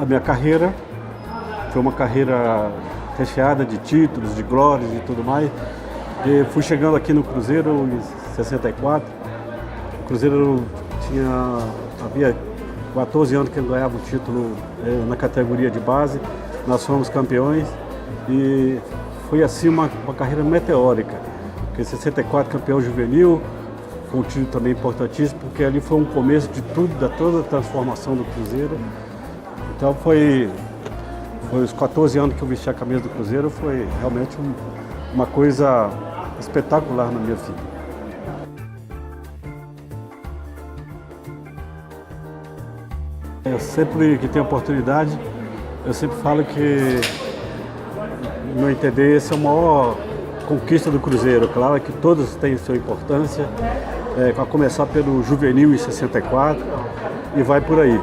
minha carreira foi uma carreira recheada de títulos, de glórias e tudo mais. E fui chegando aqui no Cruzeiro em 64. O Cruzeiro havia 14 anos que ele ganhava o título na categoria de base. Nós fomos campeões e foi assim uma carreira meteórica. Porque em 64 campeão juvenil, foi um título também importantíssimo, porque ali foi um começo de tudo, de toda a transformação do Cruzeiro. Então foi os 14 anos que eu vesti a camisa do Cruzeiro, foi realmente uma coisa espetacular na minha vida. Eu sempre que tenho oportunidade, eu sempre falo que, no meu entender, essa é a maior conquista do Cruzeiro. Claro que todos têm sua importância, a começar pelo juvenil em 64 e vai por aí.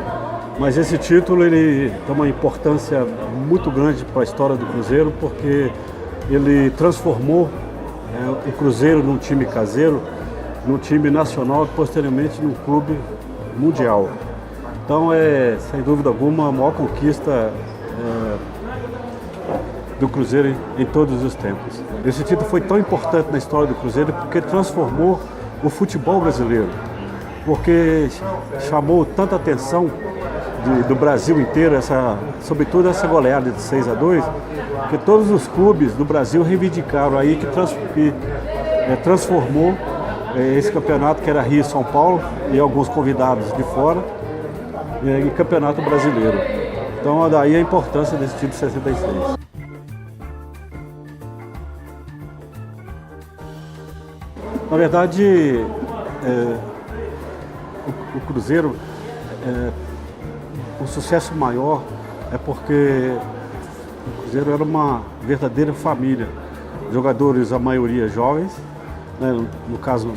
Mas esse título ele tem uma importância muito grande para a história do Cruzeiro, porque ele transformou o Cruzeiro num time caseiro, num time nacional e posteriormente num clube mundial. Então sem dúvida alguma, a maior conquista do Cruzeiro em todos os tempos. Esse título foi tão importante na história do Cruzeiro porque transformou o futebol brasileiro, porque chamou tanta atenção do Brasil inteiro, sobretudo essa goleada de 6-2, que todos os clubes do Brasil reivindicaram aí que transformou esse campeonato, que era Rio e São Paulo, e alguns convidados de fora, em campeonato brasileiro. Então daí a importância desse título de 66. Na verdade, o Cruzeiro, o sucesso maior é porque o Cruzeiro era uma verdadeira família. Jogadores, a maioria jovens, né? no caso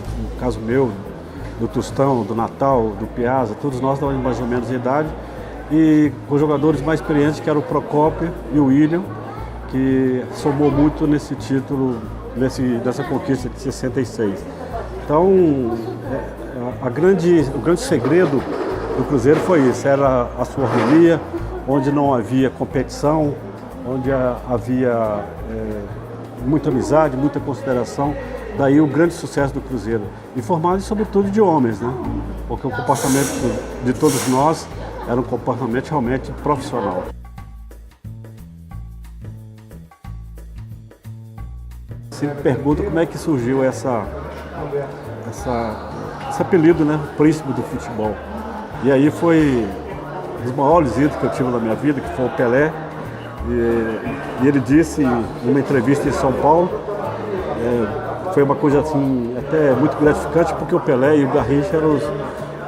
meu, do Tostão, do Natal, do Piazza, todos nós estávamos mais ou menos de idade, e com jogadores mais experientes, que eram o Procópio e o William, que somou muito nesse título, dessa conquista de 66. Então, o grande segredo do Cruzeiro foi isso, era a sua harmonia, onde não havia competição, onde havia muita amizade, muita consideração. Daí o grande sucesso do Cruzeiro, e formado sobretudo de homens, né? Porque o comportamento de todos nós era um comportamento realmente profissional. Se me pergunta como é que surgiu esse apelido, né? Príncipe do futebol. E aí foi um dos maiores ídolos que eu tive na minha vida, que foi o Pelé. E ele disse numa entrevista em São Paulo, foi uma coisa assim, até muito gratificante, porque o Pelé e o Garrincha eram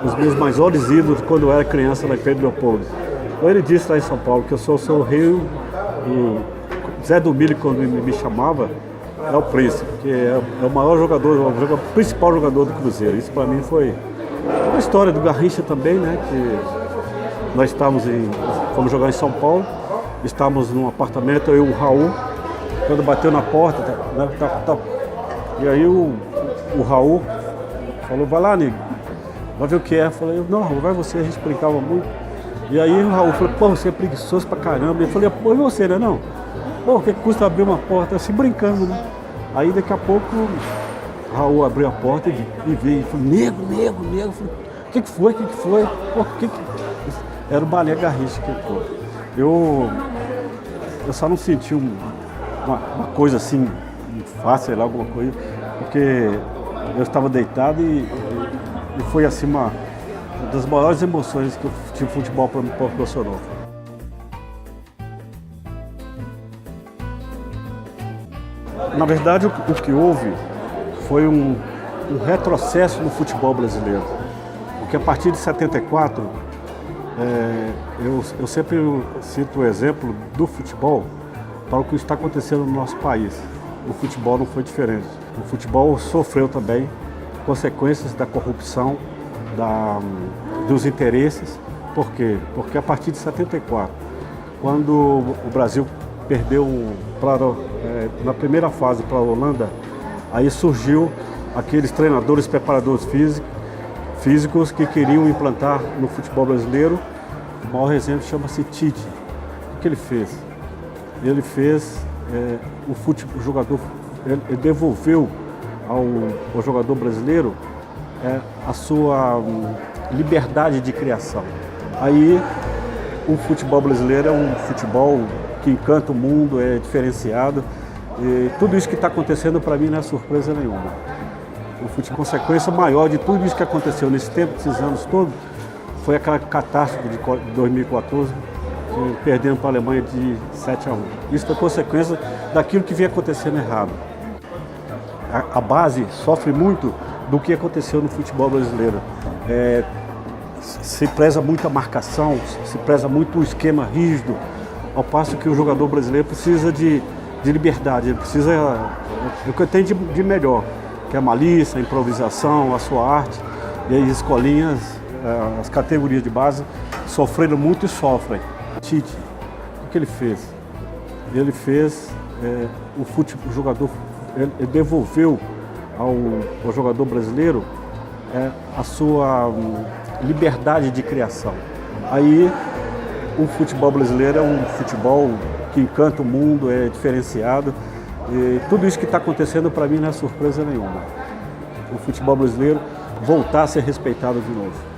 os meus maiores ídolos quando eu era criança na Pedro Leopoldo. Então ele disse lá em São Paulo que eu sou o seu rei, e Zé do Milho, quando me chamava, é o príncipe, que é o maior jogador, o principal jogador do Cruzeiro. Isso para mim foi uma história do Garrincha também, né? Que nós fomos jogar em São Paulo, estávamos num apartamento, eu e o Raul, quando bateu na porta, e aí o Raul falou, vai lá, nego, vai ver o que é. Eu falei, não, Raul, vai você, a gente brincava muito. E aí o Raul falou, pô, você é preguiçoso pra caramba. Eu falei, pô, e você, né, não? Pô, o que custa abrir uma porta? Assim, brincando, né? Aí daqui a pouco o Raul abriu a porta e veio, e falou, nego. Eu falei, o que foi? Pô, Era o Balé Garrincha que foi. Eu só não senti uma coisa assim, fácil, sei lá, alguma coisa, porque eu estava deitado e foi assim uma das maiores emoções que o futebol me proporcionou. Na verdade, o que houve foi um retrocesso no futebol brasileiro, porque a partir de 74, eu sempre cito o exemplo do futebol para o que está acontecendo no nosso país. O futebol não foi diferente. O futebol sofreu também consequências da corrupção, dos interesses. Por quê? Porque a partir de 74, quando o Brasil perdeu na primeira fase para a Holanda, aí surgiu aqueles treinadores, preparadores físicos que queriam implantar no futebol brasileiro o maior exemplo chama-se Tite. O que ele fez? Ele fez o jogador, ele devolveu ao jogador brasileiro a sua liberdade de criação. Aí o futebol brasileiro é um futebol que encanta o mundo, é diferenciado. E tudo isso que está acontecendo para mim não é surpresa nenhuma. A consequência maior de tudo isso que aconteceu nesse tempo, esses anos todos, foi aquela catástrofe de 2014, perdendo para a Alemanha de 7-1. Isso foi consequência daquilo que vinha acontecendo errado. A base sofre muito do que aconteceu no futebol brasileiro. Se preza muito a marcação, se preza muito o esquema rígido, ao passo que o jogador brasileiro precisa de liberdade, ele precisa do que tem de melhor, que é a malícia, a improvisação, a sua arte. E as escolinhas, as categorias de base sofreram muito e sofrem. Tite, o que ele fez? Ele fez o jogador, ele devolveu ao jogador brasileiro a sua liberdade de criação. Aí o futebol brasileiro é um futebol que encanta o mundo, é diferenciado. E tudo isso que está acontecendo para mim não é surpresa nenhuma. O futebol brasileiro voltar a ser respeitado de novo.